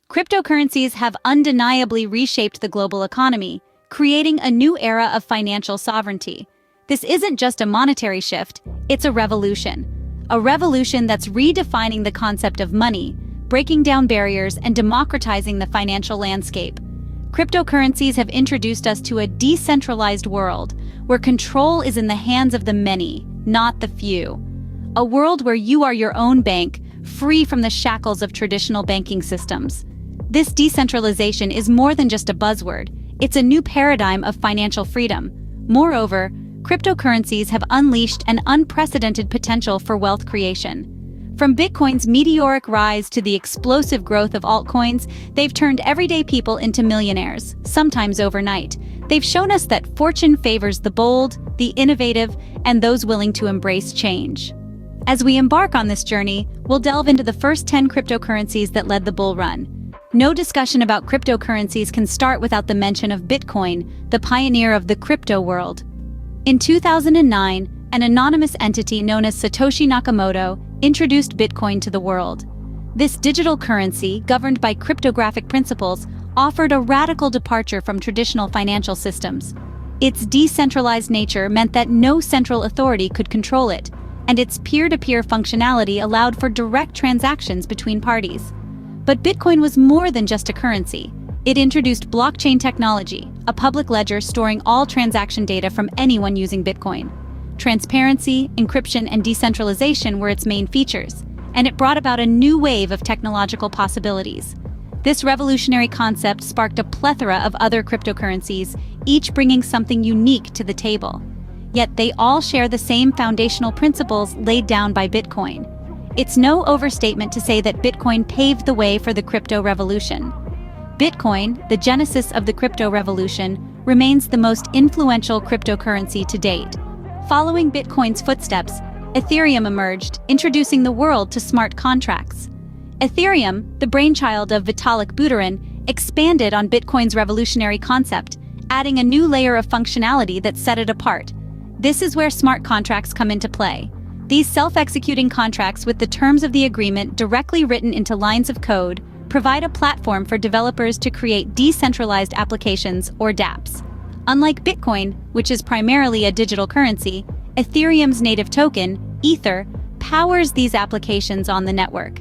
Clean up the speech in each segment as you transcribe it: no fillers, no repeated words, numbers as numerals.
Cryptocurrencies have undeniably reshaped the global economy, creating a new era of financial sovereignty. This isn't just a monetary shift, it's a revolution. A revolution that's redefining the concept of money, breaking down barriers, and democratizing the financial landscape. Cryptocurrencies have introduced us to a decentralized world, where control is in the hands of the many, not the few. A world where you are your own bank, free from the shackles of traditional banking systems. This decentralization is more than just a buzzword, it's a new paradigm of financial freedom. Moreover, cryptocurrencies have unleashed an unprecedented potential for wealth creation. From Bitcoin's meteoric rise to the explosive growth of altcoins, they've turned everyday people into millionaires, sometimes overnight. They've shown us that fortune favors the bold, the innovative, and those willing to embrace change. As we embark on this journey, we'll delve into the first 10 cryptocurrencies that led the bull run. No discussion about cryptocurrencies can start without the mention of Bitcoin, the pioneer of the crypto world. In 2009, an anonymous entity known as Satoshi Nakamoto introduced Bitcoin to the world. This digital currency, governed by cryptographic principles, offered a radical departure from traditional financial systems. Its decentralized nature meant that no central authority could control it, and its peer-to-peer functionality allowed for direct transactions between parties. But Bitcoin was more than just a currency. It introduced blockchain technology, a public ledger storing all transaction data from anyone using Bitcoin. Transparency, encryption, and decentralization were its main features, and it brought about a new wave of technological possibilities. This revolutionary concept sparked a plethora of other cryptocurrencies, each bringing something unique to the table. Yet they all share the same foundational principles laid down by Bitcoin. It's no overstatement to say that Bitcoin paved the way for the crypto revolution. Bitcoin, the genesis of the crypto revolution, remains the most influential cryptocurrency to date. Following Bitcoin's footsteps, Ethereum emerged, introducing the world to smart contracts. Ethereum, the brainchild of Vitalik Buterin, expanded on Bitcoin's revolutionary concept, adding a new layer of functionality that set it apart. This is where smart contracts come into play. These self-executing contracts with the terms of the agreement directly written into lines of code provide a platform for developers to create decentralized applications, or dApps. Unlike Bitcoin, which is primarily a digital currency, Ethereum's native token, Ether, powers these applications on the network.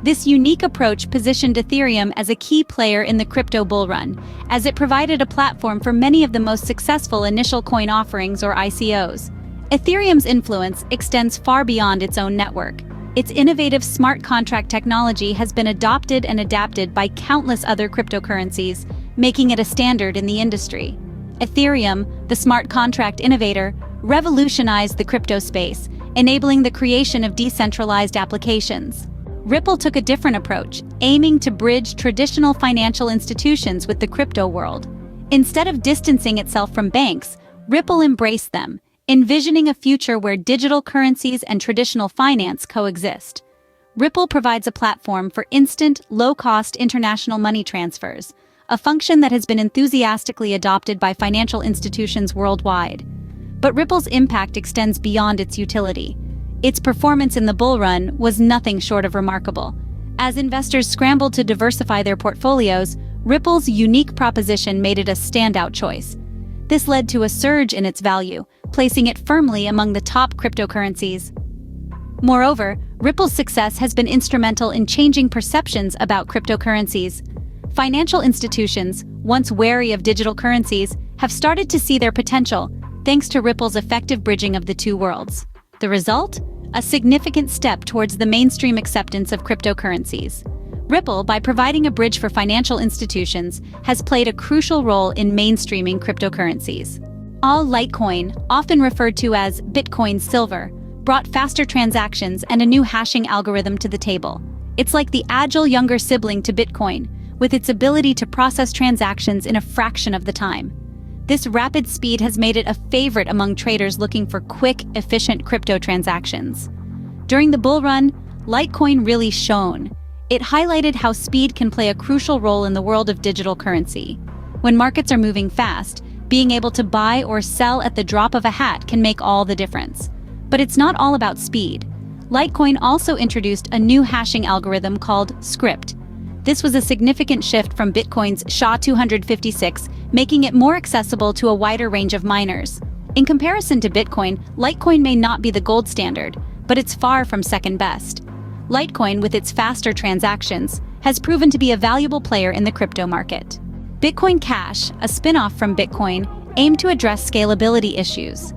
This unique approach positioned Ethereum as a key player in the crypto bull run, as it provided a platform for many of the most successful initial coin offerings, or ICOs. Ethereum's influence extends far beyond its own network. Its innovative smart contract technology has been adopted and adapted by countless other cryptocurrencies, making it a standard in the industry. Ethereum, the smart contract innovator, revolutionized the crypto space, enabling the creation of decentralized applications. Ripple took a different approach, aiming to bridge traditional financial institutions with the crypto world. Instead of distancing itself from banks, Ripple embraced them, envisioning a future where digital currencies and traditional finance coexist. Ripple provides a platform for instant, low-cost international money transfers, a function that has been enthusiastically adopted by financial institutions worldwide. But Ripple's impact extends beyond its utility. Its performance in the bull run was nothing short of remarkable. As investors scrambled to diversify their portfolios, Ripple's unique proposition made it a standout choice. This led to a surge in its value, placing it firmly among the top cryptocurrencies. Moreover, Ripple's success has been instrumental in changing perceptions about cryptocurrencies. Financial institutions, once wary of digital currencies, have started to see their potential, thanks to Ripple's effective bridging of the two worlds. The result? A significant step towards the mainstream acceptance of cryptocurrencies. Ripple, by providing a bridge for financial institutions, has played a crucial role in mainstreaming cryptocurrencies. Litecoin, often referred to as Bitcoin Silver, brought faster transactions and a new hashing algorithm to the table. It's like the agile younger sibling to Bitcoin, with its ability to process transactions in a fraction of the time. This rapid speed has made it a favorite among traders looking for quick, efficient crypto transactions. During the bull run, Litecoin really shone. It highlighted how speed can play a crucial role in the world of digital currency. When markets are moving fast, being able to buy or sell at the drop of a hat can make all the difference. But it's not all about speed. Litecoin also introduced a new hashing algorithm called Script. This was a significant shift from Bitcoin's SHA-256, making it more accessible to a wider range of miners. In comparison to Bitcoin, Litecoin may not be the gold standard, but it's far from second best. Litecoin, with its faster transactions, has proven to be a valuable player in the crypto market. Bitcoin Cash, a spin-off from Bitcoin, aimed to address scalability issues.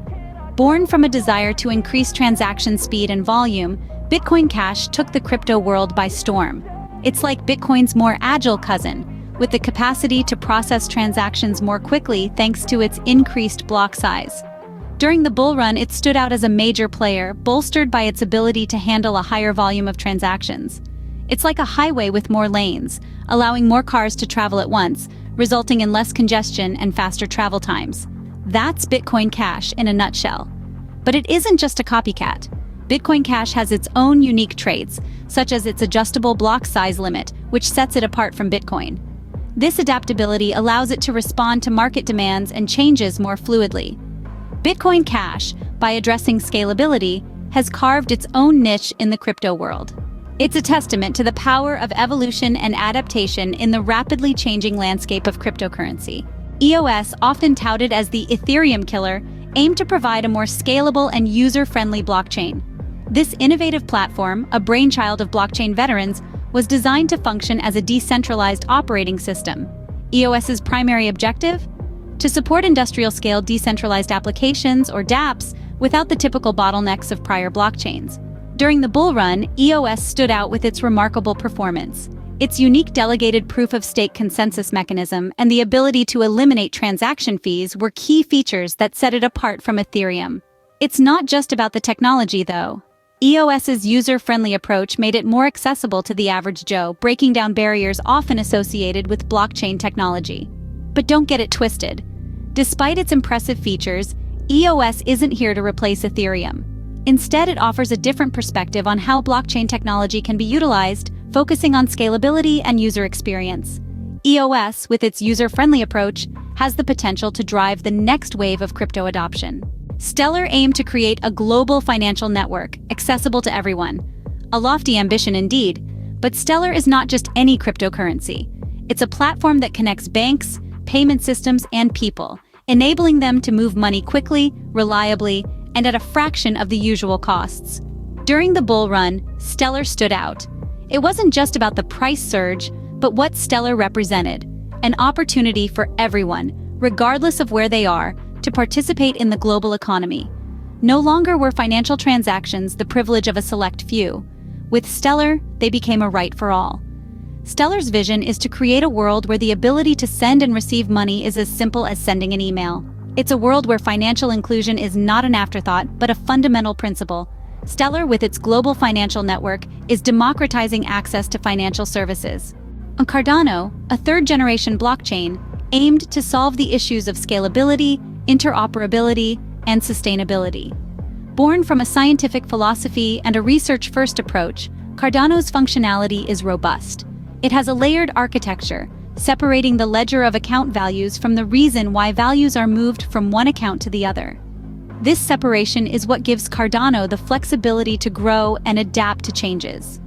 Born from a desire to increase transaction speed and volume, Bitcoin Cash took the crypto world by storm. It's like Bitcoin's more agile cousin, with the capacity to process transactions more quickly thanks to its increased block size. During the bull run, it stood out as a major player, bolstered by its ability to handle a higher volume of transactions. It's like a highway with more lanes, allowing more cars to travel at once, resulting in less congestion and faster travel times. That's Bitcoin Cash in a nutshell. But it isn't just a copycat. Bitcoin Cash has its own unique traits, such as its adjustable block size limit, which sets it apart from Bitcoin. This adaptability allows it to respond to market demands and changes more fluidly. Bitcoin Cash, by addressing scalability, has carved its own niche in the crypto world. It's a testament to the power of evolution and adaptation in the rapidly changing landscape of cryptocurrency. EOS, often touted as the Ethereum killer, aimed to provide a more scalable and user-friendly blockchain. This innovative platform, a brainchild of blockchain veterans, was designed to function as a decentralized operating system. EOS's primary objective? To support industrial-scale decentralized applications, or dApps, without the typical bottlenecks of prior blockchains. During the bull run, EOS stood out with its remarkable performance. Its unique delegated proof-of-stake consensus mechanism and the ability to eliminate transaction fees were key features that set it apart from Ethereum. It's not just about the technology, though. EOS's user-friendly approach made it more accessible to the average Joe, breaking down barriers often associated with blockchain technology. But don't get it twisted. Despite its impressive features, EOS isn't here to replace Ethereum. Instead, it offers a different perspective on how blockchain technology can be utilized, focusing on scalability and user experience. EOS, with its user-friendly approach, has the potential to drive the next wave of crypto adoption. Stellar aimed to create a global financial network, accessible to everyone. A lofty ambition indeed, but Stellar is not just any cryptocurrency. It's a platform that connects banks, payment systems, and people, enabling them to move money quickly, reliably, and at a fraction of the usual costs. During the bull run, Stellar stood out. It wasn't just about the price surge, but what Stellar represented: an opportunity for everyone, regardless of where they are, to participate in the global economy. No longer were financial transactions the privilege of a select few. With Stellar, they became a right for all. Stellar's vision is to create a world where the ability to send and receive money is as simple as sending an email. It's a world where financial inclusion is not an afterthought, but a fundamental principle. Stellar, with its global financial network, is democratizing access to financial services. On Cardano, a third-generation blockchain, aimed to solve the issues of scalability, interoperability, and sustainability. Born from a scientific philosophy and a research-first approach, Cardano's functionality is robust. It has a layered architecture, separating the ledger of account values from the reason why values are moved from one account to the other. This separation is what gives Cardano the flexibility to grow and adapt to changes.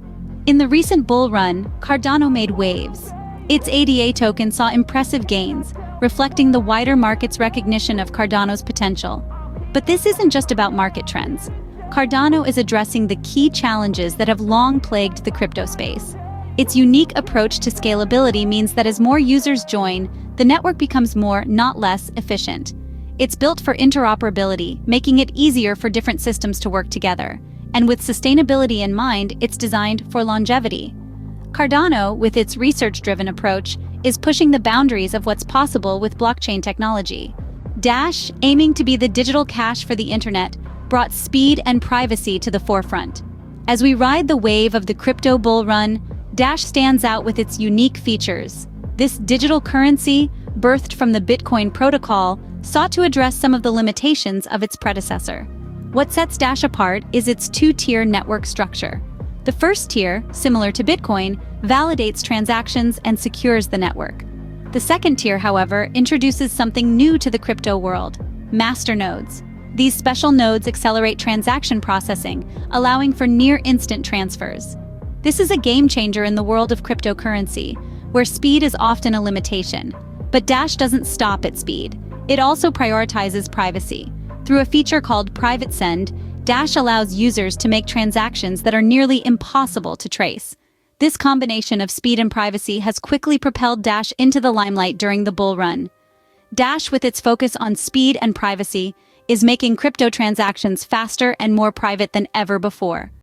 In the recent bull run, Cardano made waves. Its ADA token saw impressive gains, reflecting the wider market's recognition of Cardano's potential. But this isn't just about market trends. Cardano is addressing the key challenges that have long plagued the crypto space. Its unique approach to scalability means that as more users join, the network becomes more, not less, efficient. It's built for interoperability, making it easier for different systems to work together. And with sustainability in mind, it's designed for longevity. Cardano, with its research-driven approach, is pushing the boundaries of what's possible with blockchain technology. Dash, aiming to be the digital cash for the internet, brought speed and privacy to the forefront. As we ride the wave of the crypto bull run, Dash stands out with its unique features. This digital currency, birthed from the Bitcoin protocol, sought to address some of the limitations of its predecessor. What sets Dash apart is its two-tier network structure. The first tier, similar to Bitcoin, validates transactions and secures the network. The second tier, however, introduces something new to the crypto world: masternodes. These special nodes accelerate transaction processing, allowing for near-instant transfers. This is a game changer in the world of cryptocurrency, where speed is often a limitation. But Dash doesn't stop at speed. It also prioritizes privacy. Through a feature called Private Send, Dash allows users to make transactions that are nearly impossible to trace. This combination of speed and privacy has quickly propelled Dash into the limelight during the bull run. Dash, with its focus on speed and privacy, is making crypto transactions faster and more private than ever before.